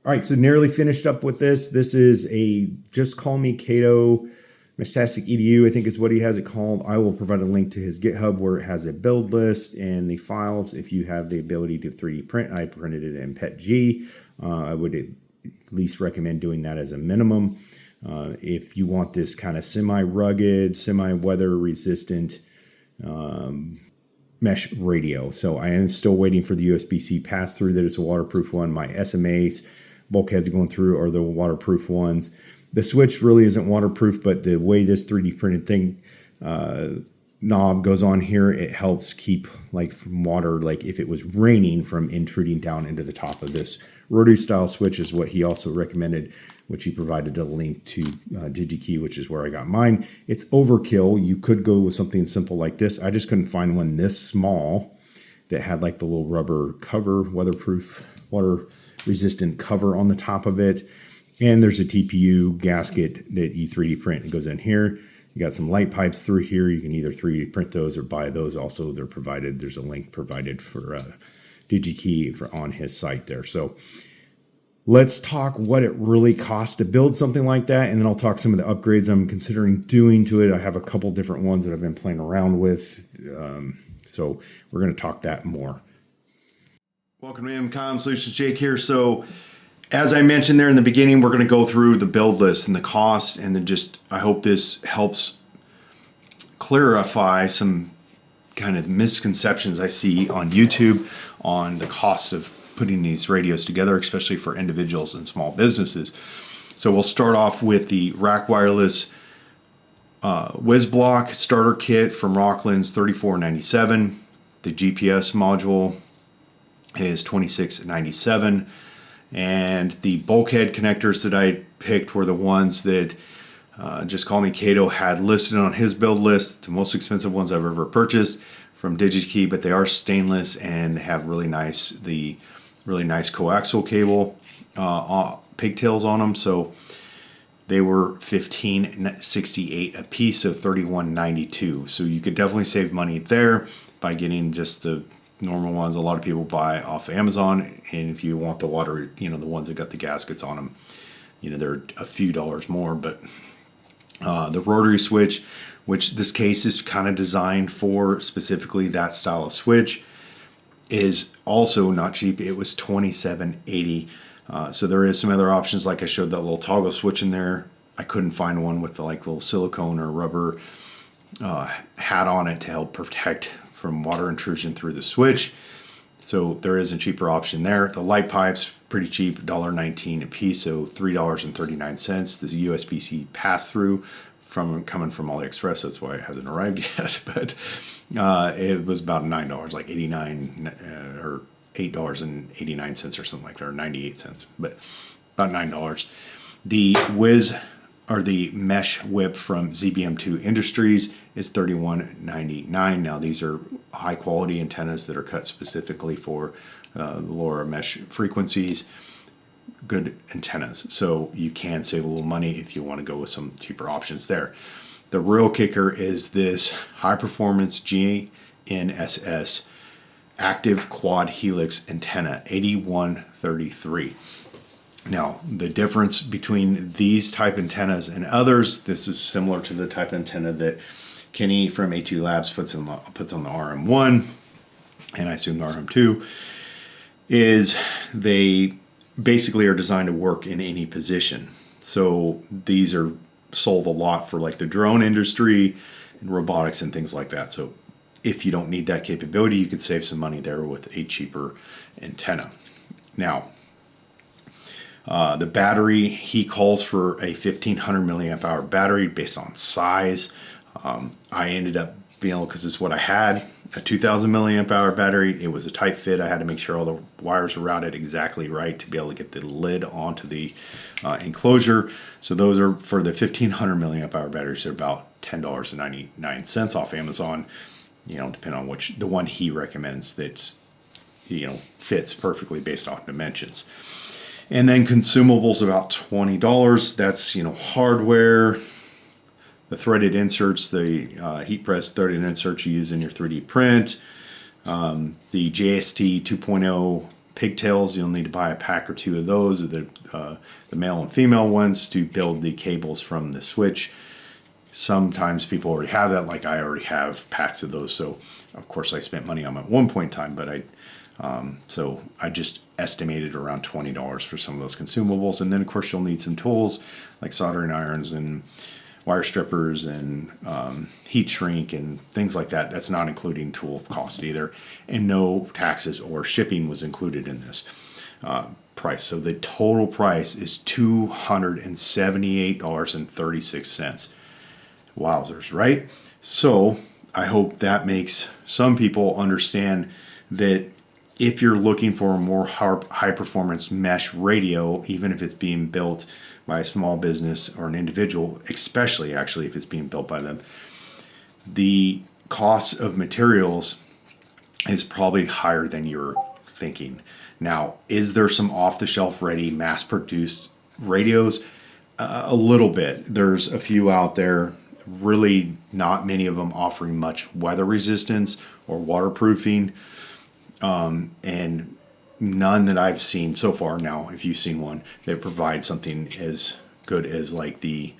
All right, so nearly finished up with this. This is a Just Call Me Cato Meshtastic EDU, I think is what he has it called. I will provide a link to his GitHub where it has a build list and the files. If you have the ability to 3D print, I printed it in PETG. I would at least recommend doing that as a minimum. If you want this kind of semi-rugged, semi-weather resistant mesh radio. So I am still waiting for the USB-C pass-through that is a waterproof one. My SMAs, bulkheads going through are the waterproof ones. The switch really isn't waterproof, but the way this 3D printed thing knob goes on here, it helps keep like from water, like if it was raining, from intruding down into the top of this. Rotary style switch is what he also recommended, which he provided a link to DigiKey, which is where I got mine. It's overkill. You could go with something simple like this. I just couldn't find one this small that had like the little rubber cover, weatherproof, water resistant cover on the top of it. And there's a TPU gasket that you 3D print. It goes in here. You got some light pipes through here. You can either 3D print those or buy those. Also, they're provided. There's a link provided for DigiKey on his site there. So let's talk what it really costs to build something like that. And then I'll talk some of the upgrades I'm considering doing to it. I have a couple different ones that I've been playing around with. So we're going to talk that more. Welcome to EmComm Solutions. Jake here. So as I mentioned there in the beginning, we're going to go through the build list and the cost, and then I hope this helps clarify some kind of misconceptions I see on YouTube on the cost of putting these radios together, especially for individuals and small businesses. So we'll start off with the Rack Wireless WizBlock starter kit from Rockland's $34.97. The GPS module is $26.97. And the bulkhead connectors that I picked were the ones that Just Call Me Cato had listed on his build list, the most expensive ones I've ever purchased from DigiKey, but they are stainless and have really nice coaxial cable pigtails on them. So they were $15.68 a piece of $31.92. So you could definitely save money there by getting just the normal ones. A lot of people buy off Amazon, and if you want the water, the ones that got the gaskets on them, they're a few dollars more. But the rotary switch, which this case is kind of designed for specifically that style of switch, is also not cheap. It was $27.80. So there is some other options, like I showed that little toggle switch in there. I couldn't find one with the little silicone or rubber hat on it to help protect from water intrusion through the switch. So there is a cheaper option there. The light pipes, pretty cheap, $1.19 a piece, so $3.39. This USB-C pass-through coming from AliExpress. That's why it hasn't arrived yet. But it was about $9, like 89 or $8.89 or something like that, or 98 cents, but about $9. The the mesh whip from ZBM2 Industries is $31.99. Now these are high quality antennas that are cut specifically for the LoRa mesh frequencies. Good antennas, so you can save a little money if you want to go with some cheaper options there. The real kicker is this high performance GNSS active quad helix antenna, 8133. Now, the difference between these type antennas and others, this is similar to the type of antenna that Kenny from A2 Labs puts on the RM1, and I assume the RM2, is they basically are designed to work in any position. So these are sold a lot for like the drone industry and robotics and things like that. So if you don't need that capability, you could save some money there with a cheaper antenna. Now, the battery, he calls for a 1500 milliamp hour battery based on size. I ended up being able, because this is what I had, a 2000 milliamp hour battery. It was a tight fit. I had to make sure all the wires were routed exactly right to be able to get the lid onto the enclosure. So those are for the 1500 milliamp hour batteries. They're about $10.99 off Amazon, depending on the one he recommends that's, fits perfectly based on dimensions. And then consumables about $20. That's, hardware, the threaded inserts, the heat press threaded inserts you use in your 3D print, the JST 2.0 pigtails, you'll need to buy a pack or two of those, the male and female ones, to build the cables from the switch. Sometimes people already have that, like I already have packs of those. So of course I spent money on them at one point in time, but so I just estimated around $20 for some of those consumables. And then of course you'll need some tools like soldering irons and wire strippers and heat shrink and things like that. That's not including tool cost either. And no taxes or shipping was included in this price. So the total price is $278.36. Wowzers, right? So I hope that makes some people understand that if you're looking for a more high performance mesh radio, even if it's being built by a small business or an individual, especially actually if it's being built by them, the cost of materials is probably higher than you're thinking. Now, is there some off-the-shelf ready mass-produced radios? A little bit. There's a few out there, really not many of them offering much weather resistance or waterproofing, and none that I've seen so far. Now, if you've seen one that provides something as good as like the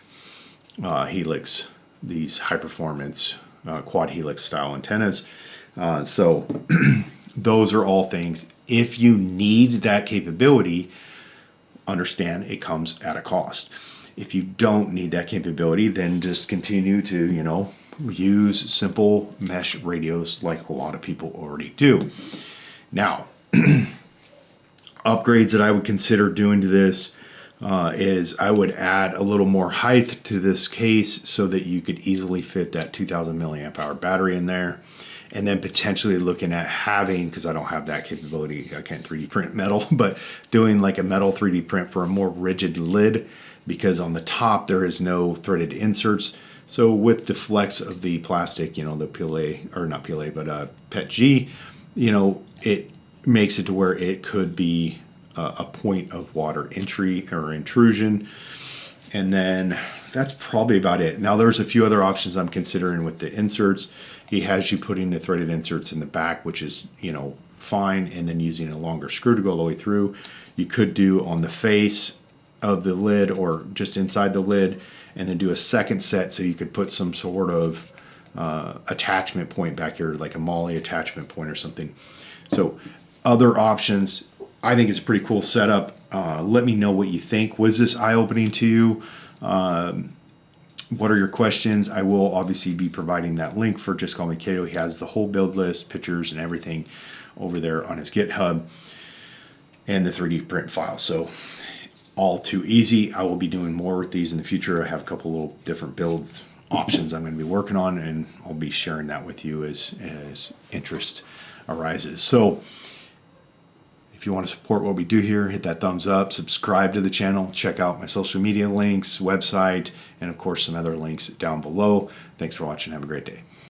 Helix, these high performance quad Helix style antennas. So those are all things. If you need that capability, understand it comes at a cost. If you don't need that capability, then just continue to, use simple mesh radios like a lot of people already do. Now, upgrades that I would consider doing to this is I would add a little more height to this case so that you could easily fit that 2000 milliamp hour battery in there. And then potentially looking at having, because I don't have that capability, I can't 3D print metal, but doing like a metal 3D print for a more rigid lid, because on the top there is no threaded inserts. So with the flex of the plastic, the PLA, or not PLA, but PETG, it makes it to where it could be a point of water entry or intrusion. And then that's probably about it. Now there's a few other options I'm considering with the inserts. He has you putting the threaded inserts in the back, which is, fine, and then using a longer screw to go all the way through. You could do on the face of the lid or just inside the lid, and then do a second set so you could put some sort of attachment point back here, like a MOLLE attachment point or something. So other options. I think it's a pretty cool setup. Let me know what you think. Was this eye-opening to you? What are your questions? I will obviously be providing that link for Just Call Me Kato. He has the whole build list, pictures, and everything over there on his GitHub, and the 3D print file. So all too easy. I will be doing more with these in the future. I have a couple little different builds options I'm going to be working on, and I'll be sharing that with you as interest arises. So if you want to support what we do here, hit that thumbs up, subscribe to the channel, check out my social media links, website, and of course some other links down below. Thanks for watching. Have a great day.